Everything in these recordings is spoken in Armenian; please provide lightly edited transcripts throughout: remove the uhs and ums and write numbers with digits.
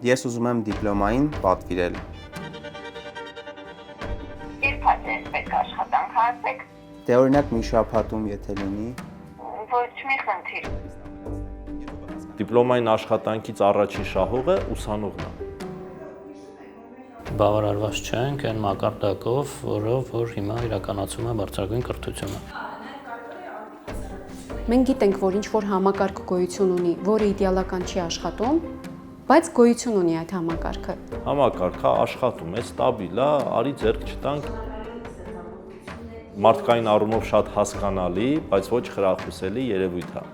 Ես ուզում եմ դիպլոմային պատվիրել։ Երբ հատես պետք աշխատանք հարցեք, Դե օրինակ մի շաբաթում եթե լինի։ ոչ մի խնդիր։ Դիպլոմային աշխատանքից առաջին շահողը ուսանողն է։ Բավարարված չենք այն մակարդակով, որով որ հիմա իրականացում է բարձրագույն կրթությունը։ Մենք գիտենք, որ ինչ-որ համակարգ գոյություն ունի, որը իդեալական չի աշխատում, բայց գոյություն ունի այդ համակարգը։ Համակարգը աշխատում է, ստաբիլ է, արի ձեռք չտանք։ Մարդկային առումով շատ հասկանալի, բայց ոչ խրախուսելի երևույթ է։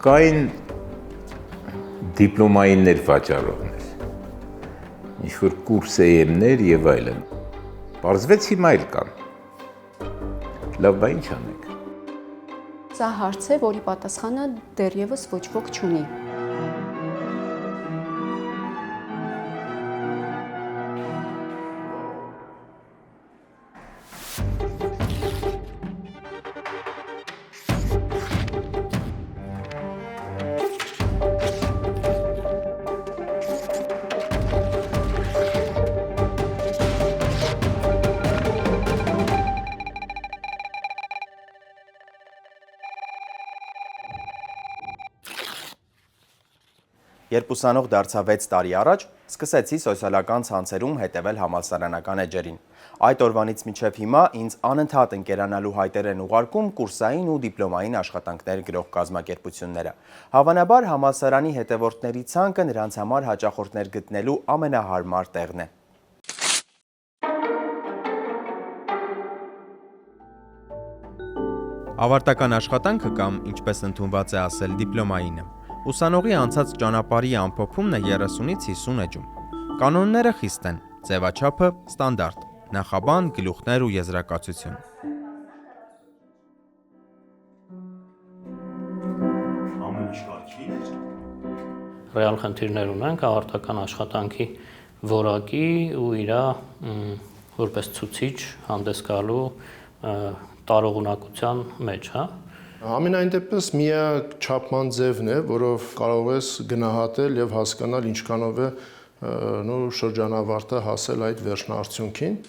Կային դիպլոմայիններ վաճառողներ, ինչ-որ կուրսեյեմներ և այլն։ Պարզվեց հիմա էլ կան։ Լավ, բա ինչ անենք։ Սա հարց է, որի պատասխանը դեռևս ոչ ոք չունի։ Երբ ուսանող դարձա 6 տարի առաջ, սկսեցի սոցիալական ցանցերում հետևել համալսարանական էջերին։ Այդ օրվանից մինչև հիմա ինձ անընդհատ ընկերանալու հայտեր են ուղարկում կուրսային ու դիպլոմային աշխատանքներ գրող կազմակերպությունները։ Հավանաբար համալսարանի հետևորդների ցանկը նրանց համար հաճախորդներ գտնելու ամենահարմար տեղն է։ Ավարտական աշխատանքը կամ, ինչպես ընդունված է ասել, դիպլոմայինը, ուսանողի անցած ճանապարհի ամփոփումն է 30-ից 50 էջում։ Կանոնները խիստ են, ձևաչափը ստանդարտ, նախաբան, գլուխներ ու եզրակացություն։ Ռեալ խնդիրներ ունենք ավարտական աշխատանքի որակի ու իր որպես ցուցիչ հանդես գալու տարողունակության մեջ, հա։ Ամենայն դեպս միակ չափման ձևն է, որով կարող ես գնահատել եւ հասկանալ ինչքանով է շրջանավարտը հասել այդ վերջնարդյունքին։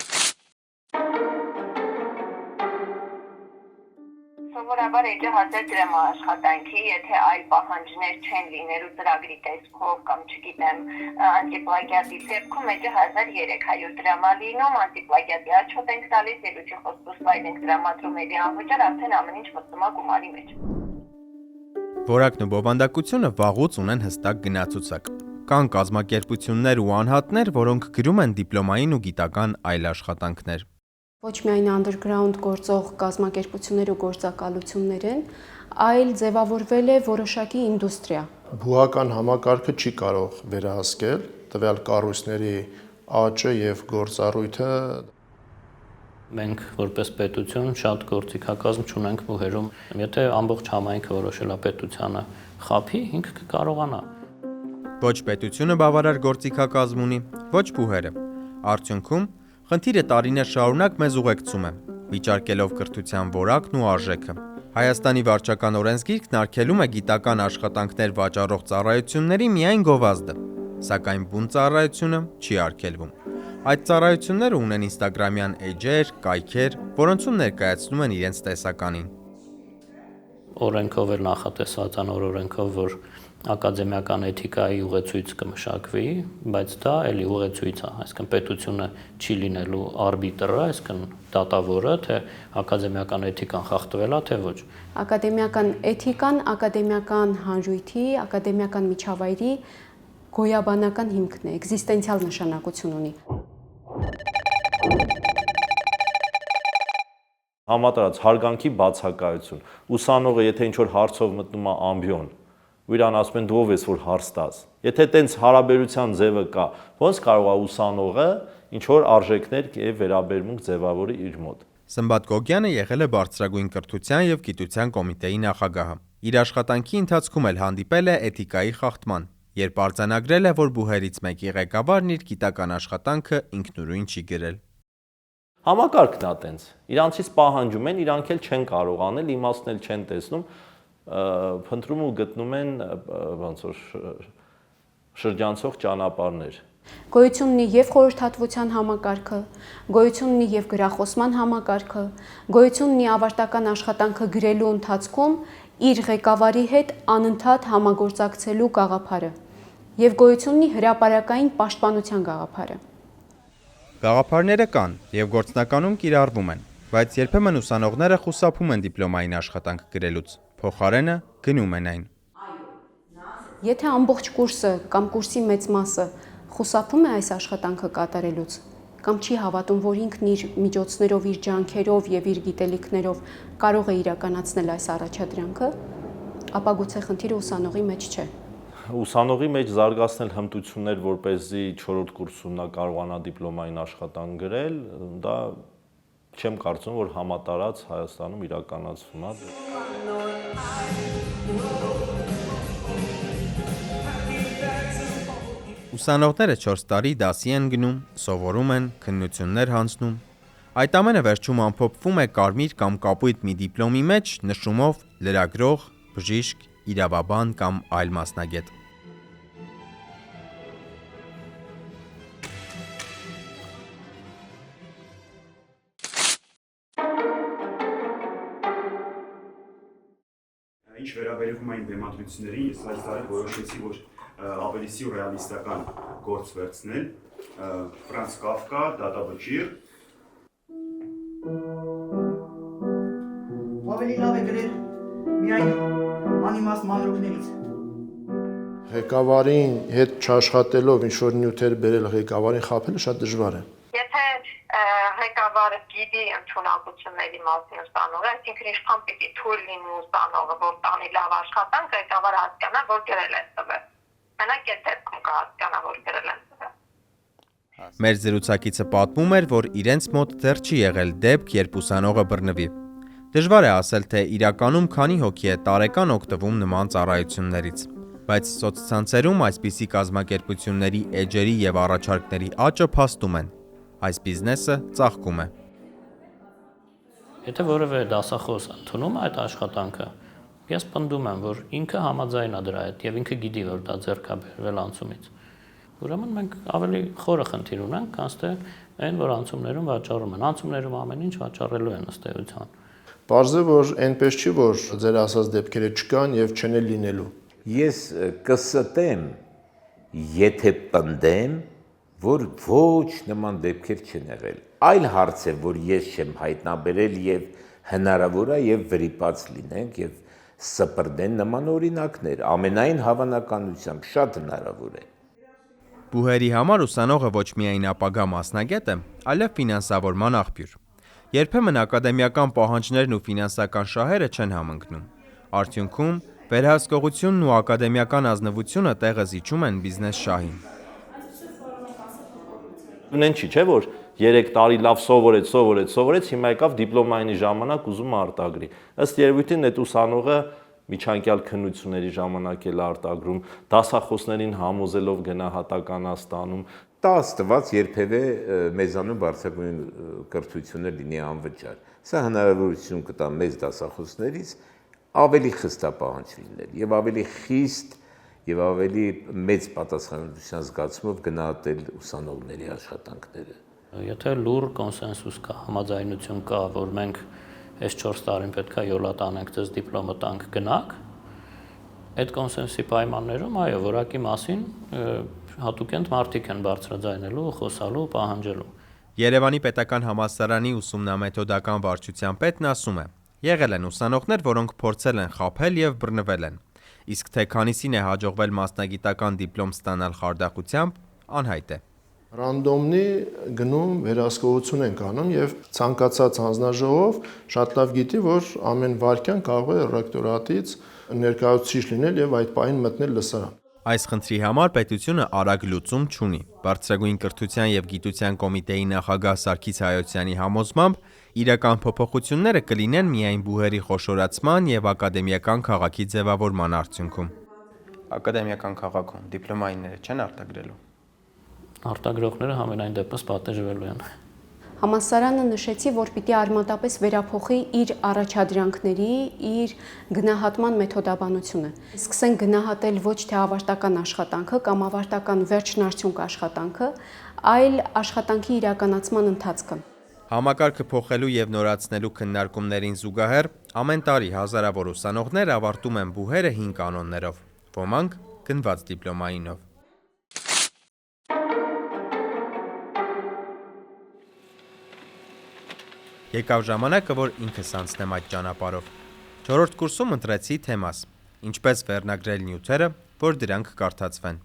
Սովորաբար էջը 1000 դրամ աշխատանքի, եթե այլ պահանջներ չեն լինելու ծրագրի տեսքով կամ չգիտեմ անտիպլագիատի դեպքում էջը 1300 դրամ է լինում, անտիպլագիատի աչոտ ենք տալիս, ելույթի խոսքով սլայդ ենք դրամատրում էլի անվճար, արդեն ամեն ինչ մտնում է գումարի մեջ։ Որակն ու բովանդակությունը վաղուց ունեն հստակ գնացուցակ։ Կան կազմակերպություններ ու անհատներ, որոնք գրում են դիպլոմային ու գիտական այլ աշխատանքներ։ Ոչ միայն underground գործող կազմակերպություններ ու գործակալություններ են, այլ ձևավորվել է որոշակի ինդուստրիա։ Բուհական համակարգը չի կարող վերահսկել տվյալ կառույցների աճը եւ գործառույթը։ Մենք որպես պետություն շատ գործիքակազմ չունենք բուհերում։ Եթե ամբողջ համայնքը որոշել է պետությանը խափի, ինքը կկարողանա։ Ոչ պետությունը բավարար գործիքակազմ ունի, ոչ բուհերը։ Արդյունքում խնդիրը տարիներ շարունակ մեզ ուղեկցում է, վիճարկելով կրթության որակն ու արժեքը։ Հայաստանի վարչական օրենսգիրքն արգելում է գիտական աշխատանքներ վաճառող ծառայությունների միայն գովազդը, սակայն բուն ծառայությունը չի արգելվում։ Այդ ծառայությունները ունեն ինստագրամյան էջեր, կայքեր, որոնցում ներկայացնում են իրենց տեսականին։ Օրենքով էլ նախատեսված է նոր օրենքով, որ ակադեմիական էթիկայի ուղեցույց կմշակվի, բայց դա էլի ուղեցույց է, այսինքն պետությունը չի լինելու արբիտրը, այսինքն դատավորը, թե ակադեմիական էթիկան խախտվել է, թե ոչ։ Ակադեմիական էթիկան ակադեմիական հանրույթի, ակադեմիական միջավայրի գոյաբանական հիմքն է, էքզիստենցիալ նշանակություն ունի։ Համատարած հարգանքի բացակայություն։ Ուսանողը եթե ինչ-որ հարցով մտնում է ամբիոն, ու իրան ասում են դու ով ես որ հարց տաս։ Եթե տենց հարաբերության ձևը կա, ոնց կարող է ուսանողը ինչ-որ արժեքներ եւ վերաբերմունք ձևավորի իր մոտ։ Սմբատ Գոգյանը եղել է Բարձրագույն կրթության եւ գիտության կոմիտեի նախագահը։ Իր աշխատանքի ընթացքում էլ հանդիպել է էթիկայի խախտման, երբ արձանագրել է, որ բուհերից մեկի ղեկավարն իր գիտական աշխատանքը ինքնուրույն չի գրել։ Համակարգն է տենց։ Իրանցից պահանջում են, իրանք էլ չեն կարող անել, իմաստն էլ չեն տեսնում։ փնտրում ու գտնում են ոնց որ շրջանցող ճանապարհներ։ Գոյություն ունի եւ խորհրդատվության համակարգը, գոյություն ունի եւ գրախոսման համակարգը, գոյություն ունի ավարտական աշխատանքը գրելու ընթացքում իր ղեկավարի հետ անընդհատ համագործակցելու գաղափարը եւ գոյություն ունի հրապարակային պաշտպանության գաղափարը։ Գաղափարները կան եւ գործնականում կիրառվում են, բայց երբեմն ուսանողները խուսափում են դիպլոմային աշխատանք գրելուց, փոխարենը գնում են այն։ Եթե ամբողջ կուրսը կամ կուրսի մեծ մասը խուսափում է այս աշխատանքը կատարելուց, կամ չի հավատում, որ ինքն իր միջոցներով, իր ջանքերով եւ իր գիտելիքներով կարող է իրականացնել այս առաջադրանքը, ապա գուցե խնդիրը ուսանողի մեջ չէ։ Ուսանողի մեջ զարգացնել հմտություններ, որպեսզի 4-րդ կուրսում նա կարողանա դիպլոմային աշխատանք գրել, դա չեմ կարծում, որ համատարած Հայաստանում իրականացվում է։ Ուսանողները 4 տարի դասի են գնում, սովորում են, քննություններ հանձնում։ Այդ ամենը վերջում ամփոփվում է կարմիր կամ կապույտ մի դիպլոմի մեջ նշումով լրագրող, բժիշկ, իրավաբան կամ այլ մասնագետ։ Ինչ վերաբերում այն բեմադրություններին, ես այս տարի որոշեցի, որ ավելի սյուրռեալիստական գործ վերցնել, Ֆրանց Կաֆկա, դատավճիռ։ Ավելի լավ է գրել միայն անիմաստ մանրուքներից։ Ղեկավարին հետ չաշխատելով ինչ-որ նյութեր բերել ղեկավարին խաբելը շատ դժվար է։ Եթե ղեկավարը գիտի ընդունակությունների մասին ուսանողը, այսինքն ինչքան պիտի թույլ լինի ուսանողը, որ տանի լավ աշխատանք, ղեկավարը հասկանա, որ գրել է տվել։ Մենակ այդ դեպքում կհասկանա, որ գրել են տվել։ Մեր զրուցակիցը պատմում էր, որ իրենց մոտ դեռ չի եղել դեպք, երբ ուսանողը բռնվի։ Դժվար է ասել, թե իրականում քանի հոգի է տարեկան օգտվում նման ծառայություններից, բայց սոցցանցերում այսպիսի կազմակերպությունների էջերի եւ առաջարկների աճը փաստում են։ Այս բիզնեսը ծաղկում է։ Եթե որևէ դասախոս ընդունում է այդ աշխատանքը, ես պնդում եմ, որ ինքը համաձայն է դրա հետ եւ ինքը գիտի, որ դա ձեռք է բերվել անցումից։ Ուրեմն մենք ավելի խորը խնդիր ունենք, քան թե այն, որ անցումներում վաճառում են։ Անցումներում ամեն ինչ վաճառելու են ըստ էության։ Պարզ է, որ այնպես չի, որ ձեր ասած դեպքերը չկան եւ չեն էլ լինելու։ Ես կստեմ, եթե պնդեմ, որ ոչ նման դեպքեր չեն եղել։ Այլ հարց է, որ ես չեմ հայտնաբերել եւ հնարավոր է եւ վրիպած լինենք եւ սպրդեն նման օրինակներ, ամենայն հավանականությամբ շատ հնարավոր է։ Բուհերի համար ուսանողը ոչ միայն ապագա մասնագետ է, այլև ֆինանսավորման աղբյուր։ Երբեմն ակադեմիական պահանջներն ու ֆինանսական շահերը չեն համընկնում։ Արդյունքում վերահսկողությունն ու ակադեմիական ազնվությունը տեղը զիջում են բիզնես շահին։ Ունեն չի, չէ՞ որ 3 տարի լավ սովորեց, հիմա եկավ դիպլոմայինի ժամանակ ուզում է արտագրի։ Ըստ երևույթին այդ ուսանողը միջանկյալ քննությունների ժամանակ էլ արտագրում, դասախոսներին համոզելով գնահատական ստանում։ Դա ստված երբևէ մեզանում բարձրագույն կրթությունը լինի անվճար։ Սա հնարավորություն կտա մեծ դասախոսներից ավելի խստապահանջ լինել եւ ավելի խիստ եւ ավելի մեծ պատասխանատվության զգացումով գնահատել ուսանողների աշխատանքները։ Եթե լուր կոնսենսուս կա, համաձայնություն կա, որ մենք այս 4 տարին պետքա յոլա տանենք, ձեզ դիպլոմը տանք, գնաք, այդ կոնսենսի պայմաններում, այո, որակի մասին հատուկ են մարդիկ են բարձրաձայնելու, խոսալու, պահանջելու։ Երևանի պետական համալսարանի ուսումնամեթոդական վարչության պետն ասում է. եղել են ուսանողներ, որոնք փորձել են խաբել եւ բռնվել են, իսկ թե քանիսին է հաջողվել մասնագիտական դիպլոմ ստանալ խարդախությամբ, անհայտ է։ Ռանդոմնի գնում վերահսկողություն են կանում եւ ցանկացած հանձնաժողով շատ լավ գիտի, որ ամեն վարքյան կարող է ռեկտորատից ներկայացուցիչ լինել եւ այդ պահին մտնել լսարան։ Այս խնդրի համար պետությունը արագ լուծում չունի։ Բարձրագույն կրթության եւ գիտության կոմիտեի նախագահ Սարգիս Հայոցյանի համոզմամբ իրական փոփոխությունները կլինեն միայն բուհերի խոշորացման եւ ակադեմիական քաղաքի ձևավորման արդյունքում։ Ակադեմիական քաղաքում դիպլոմայինները չեն արտագրելու։ Արտագրողները համենայն դեպս պատժվելու են։ Համալսարանը նշեցի, որ պիտի արմատապես վերափոխի իր առաջադրանքների, իր գնահատման մեթոդաբանությունը։ Սկսեն գնահատել ոչ թե ավարտական աշխատանքը կամ ավարտական վերջնարդյունք աշխատանքը, այլ աշխատանքի իրականացման ընթացքը։ Համակարգը փոխելու եւ նորացնելու քննարկումներին զուգահեռ ամեն տարի հազարավոր ուսանողներ ավարտում են բուհերը 5 կանոններով, ոմանք գնված դիպլոմայինով։ Եկավ ժամանակը, որ ինքս անցնեմ այդ ճանապարհով։ 4-րդ կուրսում ընտրեցի թեմաս. ինչպես վերնագրել նյութերը, որ դրանք կարդացվեն։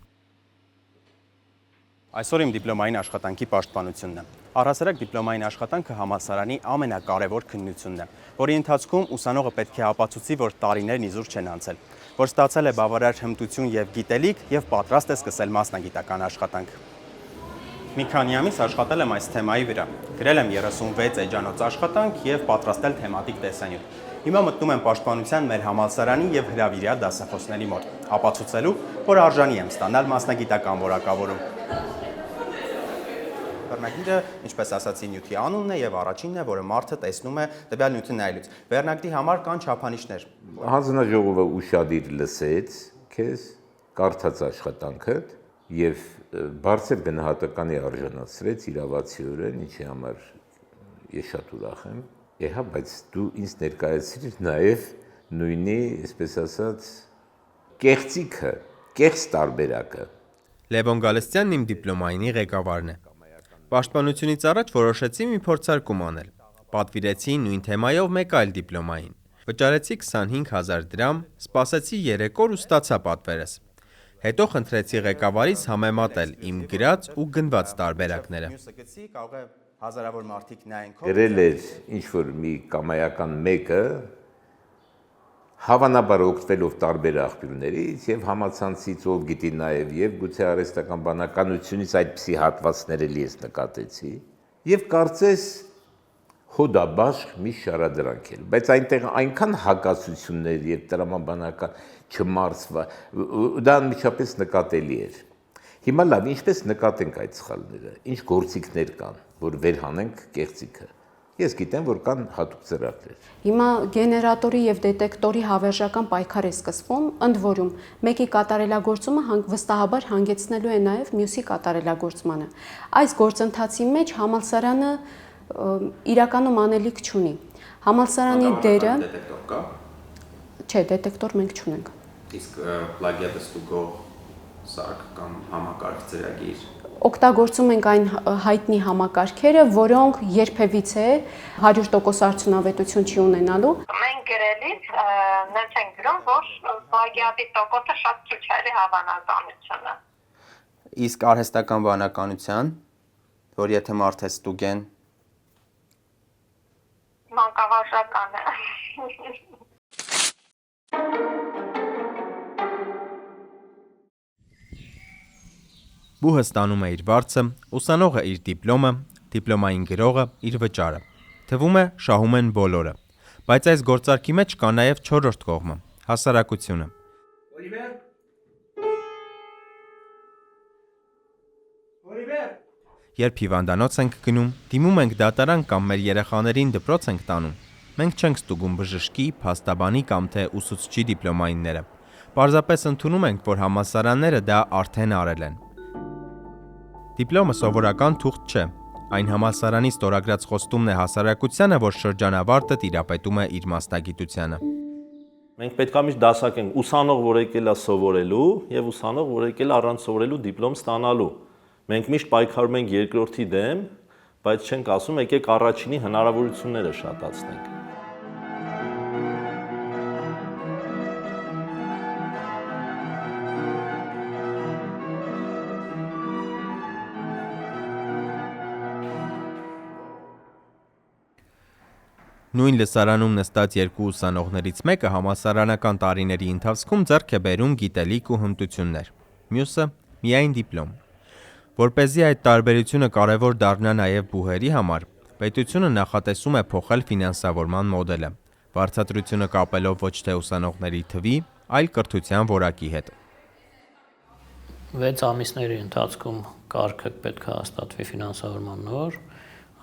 Այսօր իմ դիպլոմային աշխատանքի պաշտպանությունն է։ Առհասարակ դիպլոմային աշխատանքը համալսարանի ամենակարևոր քննությունն է, որի ընթացքում ուսանողը պետք է ապացուցի, որ տարիներն իզուր չեն անցել, որ ստացել է բավարար հմտություն եւ գիտելիք եւ պատրաստ է սկսել մասնագիտական աշխատանք։ Մի քանի ամիս աշխատել եմ այս թեմայի վրա։ Գրել եմ 36 էջանոց աշխատանք եւ պատրաստել թեմատիկ տեսանյութ։ Հիմա մտնում եմ պաշտպանության մեր համալսարանի եւ հրավիրյա դասախոսների մոտ, ապացուցելու, որ արժանի եմ ստանալ մասնագիտական որակավորում։ Վերնագրը, ինչպես ասացի, նյութի անունն է եւ առաջինն է, որը մարդը տեսնում է տվյալ նյութը նայելուց։ Վերնագրի համար կան չափանիշներ։ Հանձնաժողովը ուշադիր լսեց քեզ, կարդաց աշխատանքդ եւ բարձր գնահատականի արժանացրեց իրավացիորեն, ինչի համար ես շատ ուրախ եմ։ Էհա, բայց դու ինձ ներկայացրիր նաեւ նույնի, այսպես ասած, կեղծիքը, կեղծ տարբերակը։ Լևոն Գալստյանն իմ դիպլոմայինի ղեկավարն է։ Պաշտպանությունից առաջ որոշեցի մի փորձարկում անել։ Պատվիրեցի նույն թեմայով մեկ այլ դիպլոմային։ Վճարեցի 25,000 դրամ, սպասեցի 3 օր ու ստացա պատվերս։ Հետո խնդրեցի ղեկավարից համեմատել իմ գրած ու գնված տարբերակները։ Հազարավոր մարդիկ նայեն քո։ Գրել էր ինչ-որ մի կամայական մեկը, հավանաբար օգտվելով տարբեր աղբյուրներից եւ համացանցից, ով գիտի նաեւ եւ գուցե արհեստական բանականությունից այդպիսի հատվածներ էլի ես նկատեցի եւ կարծես հոդաբաշխ մի շարադրանք էր, բայց այնտեղ այնքան հակասություններ եւ տրամաբանական չմարսվա, դա անմիջապես նկատելի էր։ Հիմա լավ, ինչպես նկատենք այդ սխալները, ինչ գործիքներ կան, որ վերհանենք կեղծիքը։ Ես գիտեմ, որ կան հատուկ ծրագրեր։ Հիմա գեներատորի եւ դետեկտորի հավերժական պայքար է սկսվում, ընդ որում մեկի կատարելագործումը վստահաբար հանգեցնելու է նաեւ մյուսի կատարելագործմանը։ Այս գործընթացի մեջ համալսարանը իրականում անելիք չունի։ Համալսարանի դերը դետեկտոր կա։ Չէ, դետեկտոր մենք չունենք։ Իսկ պլագիատը ստուգող սարք կամ համակարգ ծրագիր Օգտագործում ենք այն հայտնի համակարգերը, որոնք երբևիցե 100% արդյունավետություն չի ունենալու։ Մենք գրելիս նենց ենք գրում, որ պլագիատի տոկոսը շատ քիչ է հավանականությունը։ Իսկ արհեստական բանականության, որ եթե մարդ է ստուգեն, մանկավարժական է։ բուհը ստանում է իր վարձը, ուսանողը իր դիպլոմը, դիպլոմային գրողը իր վճարը։ Թվում է շահում են բոլորը, բայց այս գործարքի մեջ կա նաև 4-րդ կողմը՝ հասարակությունը։ Երբ հիվանդանոց ենք գնում, դիմում ենք դատարան կամ մեր երեխաներին դպրոց ենք տանում, մենք չենք ստուգում բժշկի, փաստաբանի կամ թե ուսուցչի դիպլոմայինները։ Պարզապես ընդունում ենք, որ համալսարանները դա արդեն արել են։ Դիպլոմը սովորական թուղթ չէ, այն համալսարանի ստորագրած խոստումն է հասարակությանը, որ շրջանավարտը տիրապետում է իր մասնագիտությանը։ Մենք պետք է միշտ դասակենք ուսանող, որ եկել է սովորելու եւ ուսանող, որ եկել է առանց սովորելու դիպլոմ ստանալու։ Մենք միշտ պայքարում ենք երկրորդի դեմ, բայց չենք ասում եկեք առաջինի հնարավորությունները շատացնենք։ Նույն լսարանում նստած երկու ուսանողներից մեկը համալսարանական տարիների ընթացքում ձեռք է բերում գիտելիք ու հմտություններ, մյուսը միայն դիպլոմ։ Որպեսզի այդ տարբերությունը կարևոր դառնա նաև բուհերի համար, պետությունը նախատեսում է փոխել ֆինանսավորման մոդելը, վարձատրությունը կապելով ոչ թե ուսանողների թվի, այլ կրթության որակի հետ։ 6 ամիսների ընթացքում կարգը պետք է հաստատվի ֆինանսավորման նոր,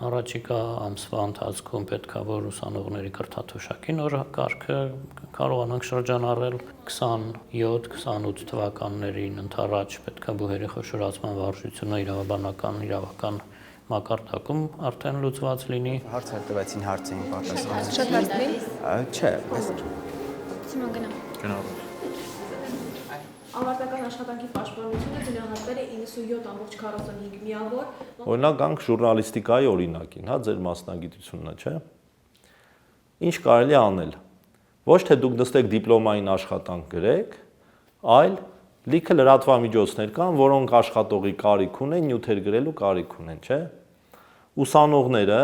Առաջիկա ամսվա ընթացքում պետք է որ ուսանողների կրթաթոշակի նոր կարգը կարողանանք շրջանառել 27-28 թվականներին ընթരാճ պետք է բուհերի խոշորացման վարժությունը իրավական մակարդակում արդեն լուծված լինի։ Հարցեր տվեցին հարցին պատասխան։ Շատ հարցնի։ Չէ, Սիմոն գնա։ Ավարտական աշխատանքի պաշտպանությունը գնահատվել է 97.45 միավոր։ Օրինակ գանք ժուրնալիստիկայի օրինակին, հա, ձեր մասնագիտությունն է, չէ՞։ Ինչ կարելի է անել։ Ոչ թե դուք նստեք դիպլոմային աշխատանք գրեք, այլ լիքը լրատվամիջոցներ կան, որոնք աշխատողի կարիք ունեն, նյութեր գրելու կարիք ունեն, չէ՞։ Ուսանողները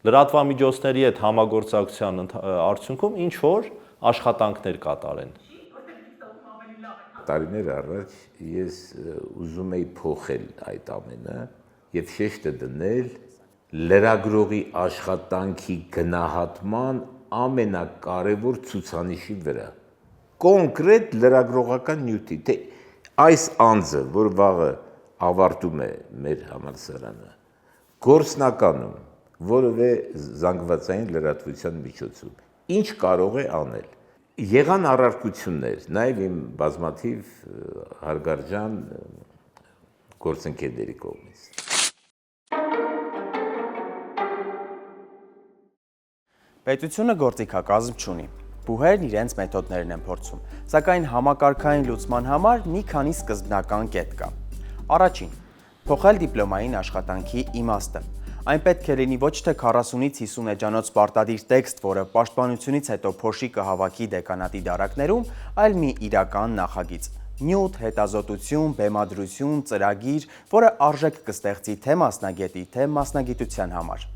լրատվամիջոցների հետ համագործակցության արդյունքում ինչ որ աշխատանքներ կատարեն։ Տարիներ առաջ ես ուզում էի փոխել այդ ամենը եւ շեշտը դնել լրագրողի աշխատանքի գնահատման ամենակարևոր ցուցանիշի վրա։ Կոնկրետ լրագրողական նյութի, թե այս անձը, որ վաղը ավարտում է մեր համալսարանը, գործնականում որևէ զանգվածային լրատվության միջոցում, ինչ կարող է անել։ Եղան առարկություններ, նաև իմ բազմաթիվ հարգարժան գործընկերների կողմից։ Պետությունը գործիքակազմ չունի։ Բուհերն իրենց մեթոդներն են փորձում, սակայն համակարգային լուծման համար մի քանի սկզբնական կետ կա։ Առաջին՝ փոխել դիպլոմային աշխատանքի իմաստը։ Այն պետք է լինի ոչ թե 40-ից 50 էջանոց պարտադիր տեքստ, որը պաշտպանությունից հետո փոշի կհավաքի դեկանատի դարակներում, այլ մի իրական նախագիծ։ Նյութ, հետազոտություն, բեմադրություն, ծրագիր, որը արժեք կստեղծի թե մասնագետի, թե մասնագիտության համար։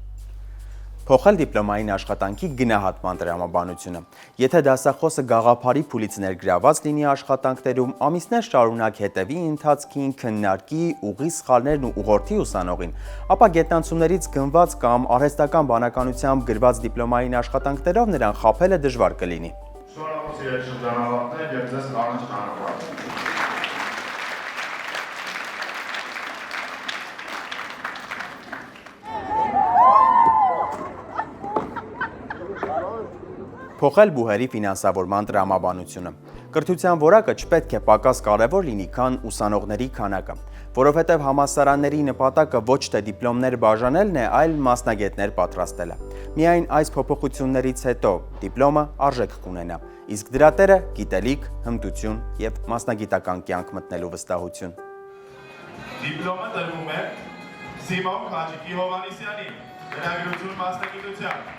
Փոխել դիպլոմային աշխատանքի գնահատման տրամաբանությունը։ Եթե դասախոսը գաղափարի փուլից ներգրաված լինի աշխատանքներում, ամիսներ շարունակ հետևի ընթացքին, քննարկի, ուղղի սխալներն ու ուղղորդի ուսանողին, ապա գետնանցումներից գնված կամ արհեստական բանականությամբ գրված դիպլոմային աշխատանքներով նրան խաբելը դժվար կլինի։ Շնորհակալ եմ շրջանավարտներ եւ ձեզ կանաչ ճանապարհ։ Փոխել բուհերի ֆինանսավորման տրամաբանությունը։ Կրթության որակը չպետք է պակաս կարևոր լինի, քան ուսանողների քանակը, որովհետև համալսարանների նպատակը ոչ թե դիպլոմներ բաժանելն է, այլ մասնագետներ պատրաստելը։ Միայն այս փոփոխություններից հետո դիպլոմը արժեք կունենա, իսկ դրա տերը գիտելիք, հմտություն եւ մասնագիտական կյանք մտնելու վստահություն։ Դիպլոմը տրվում է Սիմոն Խաչիկի Հովհաննիսյանին, լրագրություն մասնագիտությամբ։